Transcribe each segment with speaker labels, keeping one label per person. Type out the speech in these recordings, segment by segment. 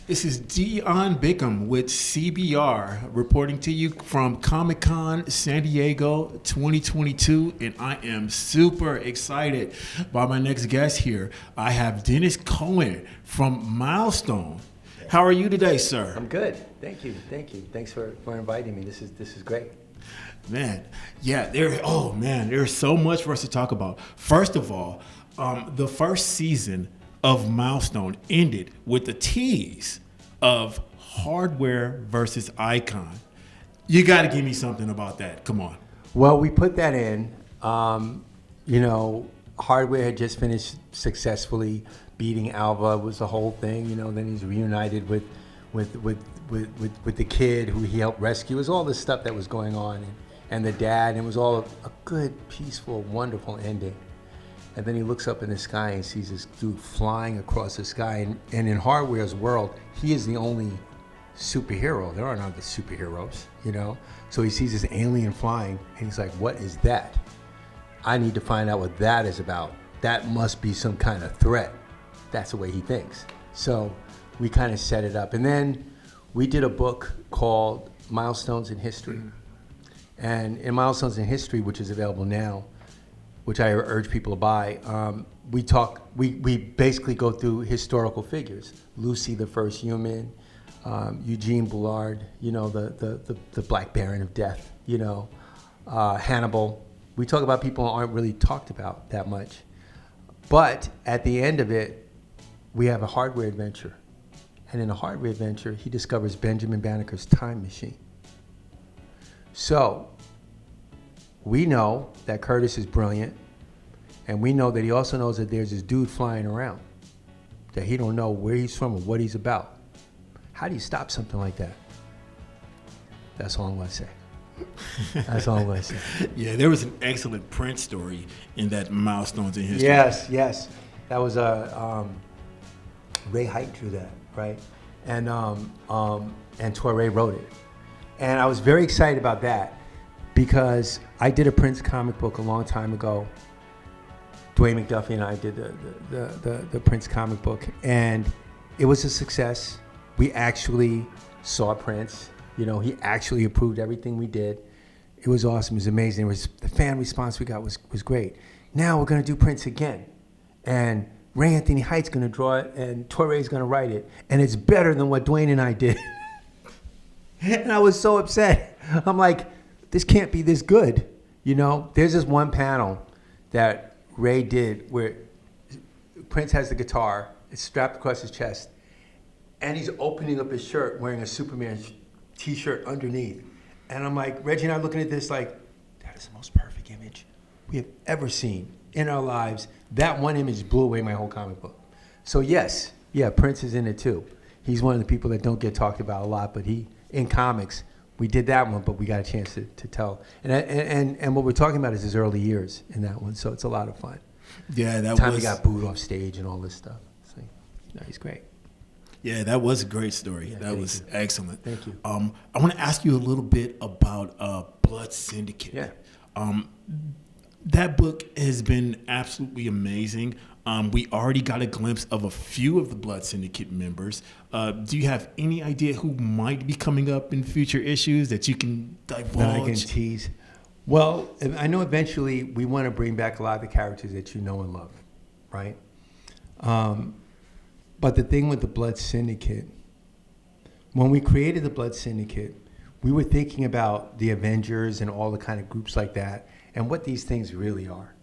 Speaker 1: This is Dion Bickham with CBR reporting to you from Comic-Con San Diego 2022, and I am super excited by my next guest here. I have Dennis Cowan from Milestone. How are you today, sir?
Speaker 2: I'm good. Thank you. Thanks for inviting me. This is great.
Speaker 1: Man, yeah, there's so much for us to talk about. First of all, the first season of Milestone ended with the tease of hardware versus icon. You got to give me something about that. Come on.
Speaker 2: Well, we put that in. Hardware had just finished successfully beating Alva, was the whole thing. Then he's reunited with the kid who he helped rescue. It was all this stuff that was going on, and the dad. And it was all a good, peaceful, wonderful ending. And then he looks up in the sky and sees this dude flying across the sky. And in Hardware's world, he is the only superhero. There are no other superheroes, So he sees this alien flying, and he's like, what is that? I need to find out what that is about. That must be some kind of threat. That's the way he thinks. So we kind of set it up. And then we did a book called Milestones in History. And in Milestones in History, which is available now, which I urge people to buy, we basically go through historical figures. Lucy, the first human, Eugene Bullard, the Black Baron of Death, Hannibal. We talk about people who aren't really talked about that much. But at the end of it, we have a hardware adventure. And in a hardware adventure, he discovers Benjamin Banneker's time machine. So we know that Curtis is brilliant, and we know that he also knows that there's this dude flying around that he don't know where he's from or what he's about. How do you stop something like that? That's all I'm going to say. That's all I'm going to say.
Speaker 1: Yeah, there was an excellent Prince story in that Milestones in History.
Speaker 2: Yes. That was Ray Height drew that, right? And Torre wrote it. And I was very excited about that because I did a Prince comic book a long time ago. Dwayne McDuffie and I did the Prince comic book, and it was a success. We actually saw Prince. He actually approved everything we did. It was awesome. It was amazing. The fan response we got was great. Now we're going to do Prince again, and Ray Anthony Height's going to draw it, and Torre's going to write it, and it's better than what Dwayne and I did. And I was so upset. I'm like, this can't be this good. There's this one panel that Ray did where Prince has the guitar, it's strapped across his chest, and he's opening up his shirt wearing a Superman t-shirt underneath. And I'm like, Reggie and I are looking at this like, that is the most perfect image we have ever seen in our lives. That one image blew away my whole comic book. So yes, Prince is in it too. He's one of the people that don't get talked about a lot, but in comics, we did that one, but we got a chance to tell. And what we're talking about is his early years in that one, so it's a lot of fun.
Speaker 1: Yeah, that
Speaker 2: time he got booed off stage and all this stuff. So, he's great.
Speaker 1: Yeah, that was a great story.
Speaker 2: Yeah,
Speaker 1: that was excellent.
Speaker 2: Thank you.
Speaker 1: I want to ask you a little bit about Blood Syndicate.
Speaker 2: Yeah.
Speaker 1: That book has been absolutely amazing. We already got a glimpse of a few of the Blood Syndicate members. Do you have any idea who might be coming up in future issues that you can divulge?
Speaker 2: That I can tease. Well, I know eventually we want to bring back a lot of the characters that you know and love, right? But the thing with the Blood Syndicate, when we created the Blood Syndicate, we were thinking about the Avengers and all the kind of groups like that and what these things really are,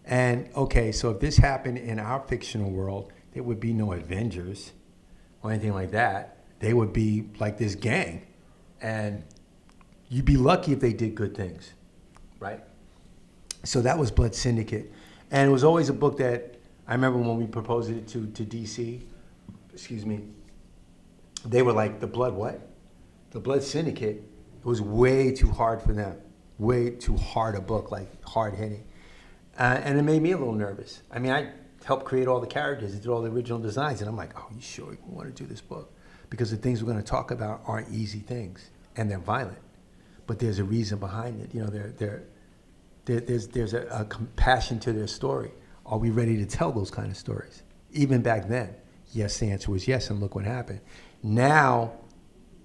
Speaker 2: And okay, so if this happened in our fictional world, there would be no Avengers or anything like that. They would be like this gang, and you'd be lucky if they did good things, right? So that was Blood Syndicate, and it was always a book that I remember when we proposed it to DC. They were like, the Blood what? The Blood Syndicate. It was way too hard for them, way too hard a book, like hard hitting. And it made me a little nervous. I mean, I helped create all the characters and did all the original designs, and I'm like, oh, you sure you want to do this book? Because the things we're going to talk about aren't easy things, and they're violent. But there's a reason behind it. There's a compassion to their story. Are we ready to tell those kind of stories? Even back then, Yes, the answer was yes, and look what happened. Now,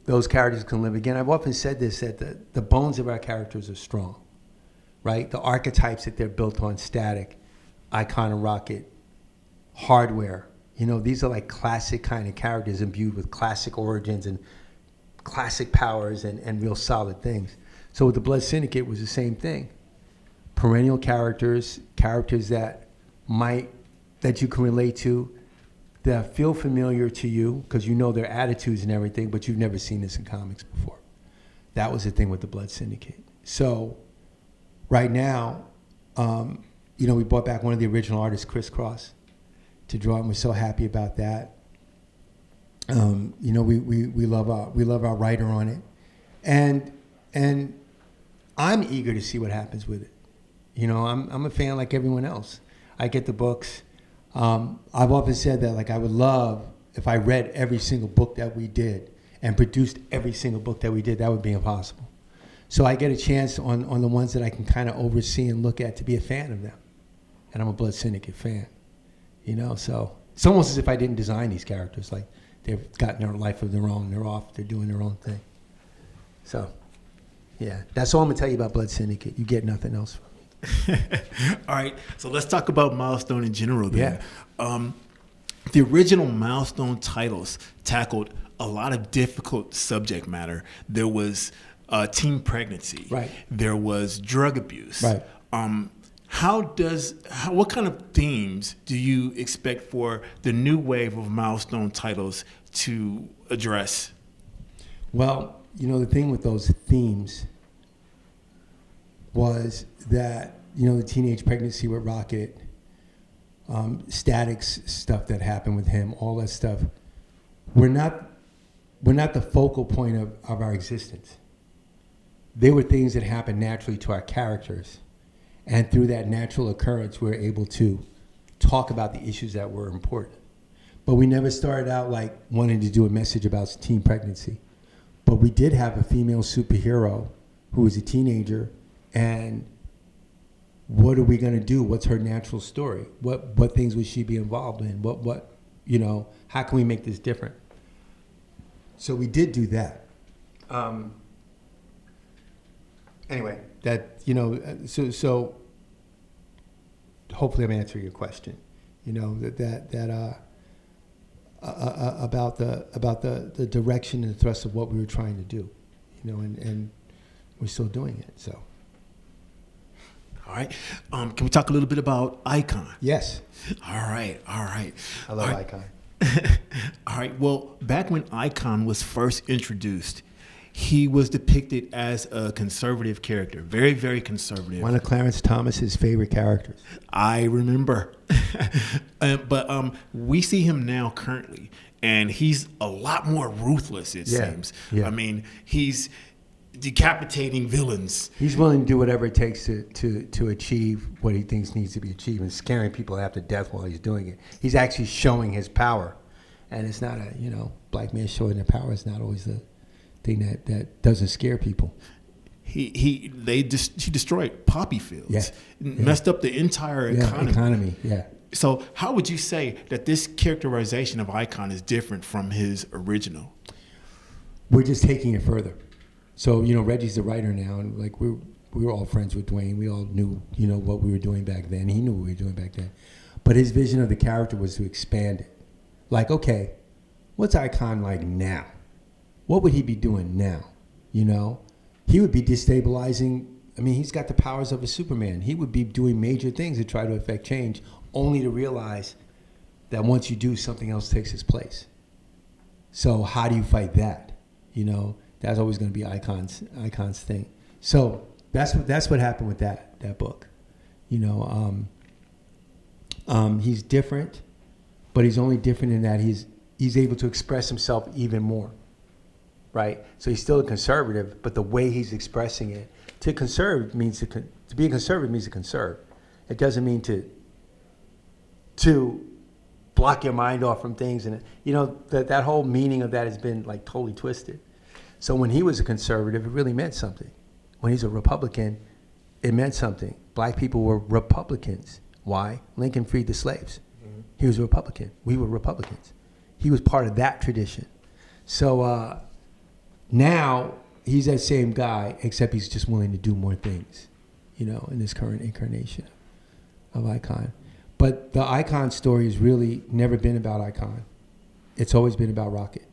Speaker 2: those characters can live again. I've often said this, that the bones of our characters are strong, right? The archetypes that they're built on, Static, Icon and Rocket, Hardware, these are like classic kind of characters imbued with classic origins and classic powers and real solid things. So with the Blood Syndicate, it was the same thing. Perennial characters that you can relate to, that feel familiar to you because you know their attitudes and everything, but you've never seen this in comics before. That was the thing with the Blood Syndicate. So right now, we brought back one of the original artists, Criss Cross, to draw, and we're so happy about that. We love our writer on it, and I'm eager to see what happens with it. I'm a fan like everyone else. I get the books. I've often said that, like, I would love if I read every single book that we did and produced every single book that we did. That would be impossible. So I get a chance on the ones that I can kind of oversee and look at to be a fan of them. And I'm a Blood Syndicate fan, so it's almost as if I didn't design these characters. Like, they've gotten their life of their own. They're off. They're doing their own thing. So, yeah, that's all I'm going to tell you about Blood Syndicate. You get nothing else from me.
Speaker 1: All right, so let's talk about Milestone in general then.
Speaker 2: Yeah.
Speaker 1: The original Milestone titles tackled a lot of difficult subject matter. There was teen pregnancy.
Speaker 2: Right.
Speaker 1: There was drug abuse.
Speaker 2: Right.
Speaker 1: What kind of themes do you expect for the new wave of Milestone titles to address?
Speaker 2: Well, the thing with those themes was that, the teenage pregnancy with Rocket, Static's stuff that happened with him, all that stuff, we're not the focal point of our existence. They were things that happened naturally to our characters. And through that natural occurrence, we were able to talk about the issues that were important. But we never started out like wanting to do a message about teen pregnancy. But we did have a female superhero who was a teenager, and what are we going to do? What's her natural story? What things would she be involved in? How can we make this different? So we did do that. Anyway, so hopefully I'm answering your question. About the direction and the thrust of what we were trying to do, and we're still doing it. So.
Speaker 1: All right. Can we talk a little bit about Icon?
Speaker 2: Yes.
Speaker 1: All right.
Speaker 2: I love Icon.
Speaker 1: All right. Well, back when Icon was first introduced, he was depicted as a conservative character, very, very conservative.
Speaker 2: One of Clarence Thomas's favorite characters.
Speaker 1: I remember. But we see him now currently, and he's a lot more ruthless, it seems.
Speaker 2: Yeah.
Speaker 1: I mean, he's decapitating villains.
Speaker 2: He's willing to do whatever it takes to achieve what he thinks needs to be achieved, and scaring people half to death while he's doing it. He's actually showing his power, and it's not black man showing their power is not always the thing that doesn't scare people.
Speaker 1: He destroyed poppy fields, messed up the entire economy.
Speaker 2: Yeah.
Speaker 1: So how would you say that this characterization of Icon is different from his original?
Speaker 2: We're just taking it further. So, Reggie's the writer now, and like we were all friends with Dwayne. We all knew, what we were doing back then. He knew what we were doing back then. But his vision of the character was to expand it. Like, okay, what's Icon like now? What would he be doing now? He would be destabilizing. I mean, he's got the powers of a Superman. He would be doing major things to try to affect change, only to realize that once you do, something else takes its place. So how do you fight that? That's always going to be Icon's thing. So that's what happened with that book. He's different, but he's only different in that he's able to express himself even more, right? So he's still a conservative, but the way he's expressing it, to conserve means to be a conservative means to conserve. It doesn't mean to block your mind off from things, and that whole meaning of that has been like totally twisted. So when he was a conservative, it really meant something. When he's a Republican, it meant something. Black people were Republicans. Why? Lincoln freed the slaves. Mm-hmm. He was a Republican. We were Republicans. he was part of that tradition. So now he's that same guy, except he's just willing to do more things, in this current incarnation of Icon. But the Icon story has really never been about Icon. It's always been about Rocket.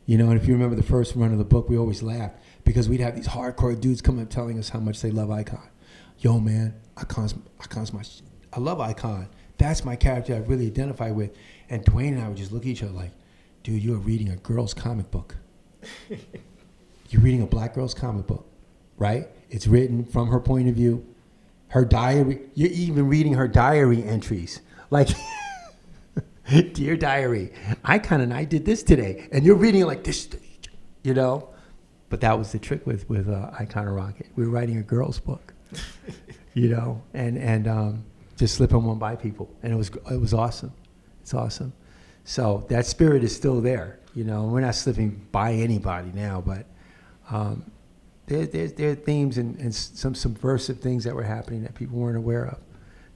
Speaker 2: And if you remember the first run of the book, we always laughed because we'd have these hardcore dudes come up telling us how much they love Icon. Yo, man, Icon's I love Icon. That's my character I really identify with. And Dwayne and I would just look at each other like, dude, you are reading a girl's comic book. You're reading a black girl's comic book, right? It's written from her point of view. Her diary, you're even reading her diary entries. Like, dear diary, Icon and I did this today. And you're reading it like this, But that was the trick with Icon and Rocket. We were writing a girl's book, and just slipping one by people. And it was awesome. It's awesome. So that spirit is still there, We're not slipping by anybody now, but there are themes and some subversive things that were happening that people weren't aware of,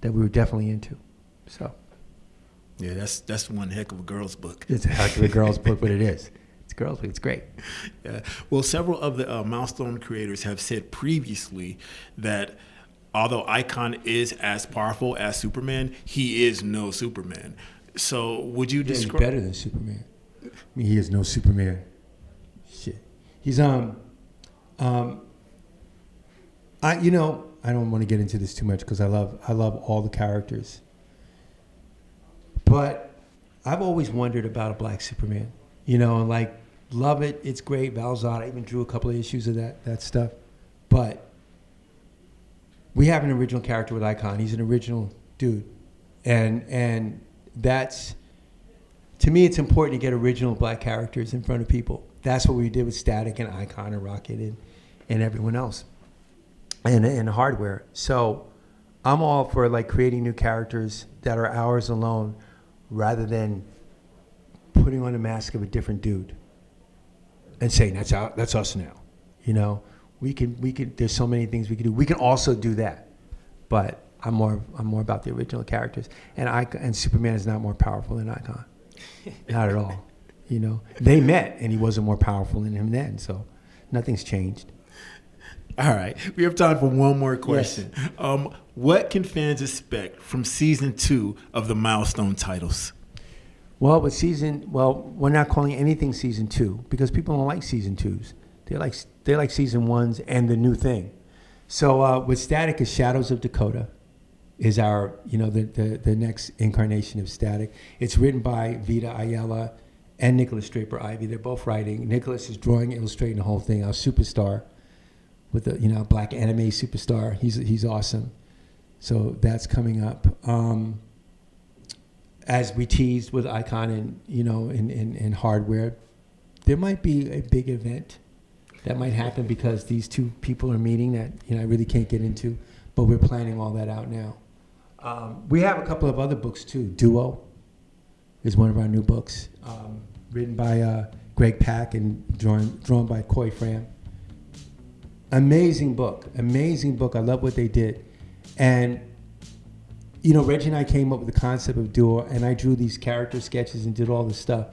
Speaker 2: that we were definitely into. So.
Speaker 1: Yeah, that's one heck of a girl's book.
Speaker 2: It's a heck of a girl's book, but it is. It's a girl's book. It's great.
Speaker 1: Yeah. Well, several of the Milestone creators have said previously that although Icon is as powerful as Superman, he is no Superman. So would you describe?
Speaker 2: He's better than Superman. I mean, he is no Superman. Shit. He's I don't want to get into this too much because I love all the characters. But I've always wondered about a black Superman, and love it. It's great. Val Zod, I even drew a couple of issues of that stuff. But we have an original character with Icon. He's an original dude. And that's, to me, it's important to get original black characters in front of people. That's what we did with Static and Icon and Rocket and everyone else and Hardware. So I'm all for creating new characters that are ours alone, rather than putting on a mask of a different dude and saying that's us now. We can. There's so many things we can do. We can also do that, but I'm more about the original characters. And Superman is not more powerful than Icon, not at all. They met and he wasn't more powerful than him then. So nothing's changed.
Speaker 1: All right, we have time for one more question.
Speaker 2: Yes.
Speaker 1: What can fans expect from season 2 of the Milestone titles?
Speaker 2: Well, we're not calling anything season 2 because people don't like season 2s. They like season 1s and the new thing. So with Static is Shadows of Dakota, is our the next incarnation of Static. It's written by Vita Ayala and Nicholas Draper Ivey. They're both writing. Nicholas is drawing, illustrating the whole thing. Our superstar, with the black anime superstar. He's awesome. So that's coming up. As we teased with Icon and in Hardware, there might be a big event that might happen because these two people are meeting that I really can't get into, but we're planning all that out now. We have a couple of other books too. Duo is one of our new books, written by Greg Pak and drawn by Coy Fram. Amazing book. I love what they did. And, Reggie and I came up with the concept of Duo, and I drew these character sketches and did all this stuff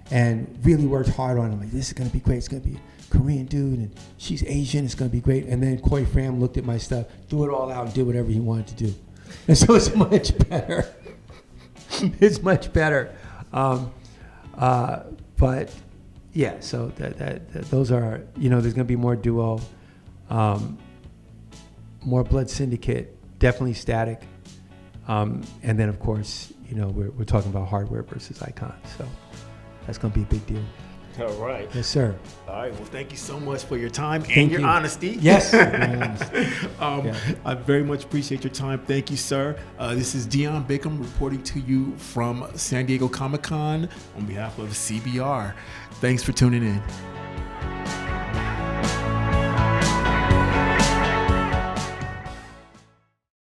Speaker 2: and really worked hard on it. I'm like, this is going to be great. It's going to be a Korean dude, and she's Asian. It's going to be great. And then Coy Fram looked at my stuff, threw it all out, and did whatever he wanted to do. And so it's much better. It's much better. But, yeah, so that those are, there's going to be more Duo. More Blood Syndicate, definitely Static, and then of course we're talking about Hardware versus Icon, so that's going to be a big deal.
Speaker 1: All right.
Speaker 2: Yes, sir.
Speaker 1: All right. Well, thank you so much for your time
Speaker 2: Thank
Speaker 1: your
Speaker 2: you.
Speaker 1: honesty.
Speaker 2: Yes.
Speaker 1: I very much appreciate your time. Thank you, sir. This is Dion Bickham reporting to you from San Diego Comic-Con on behalf of CBR. Thanks for tuning in.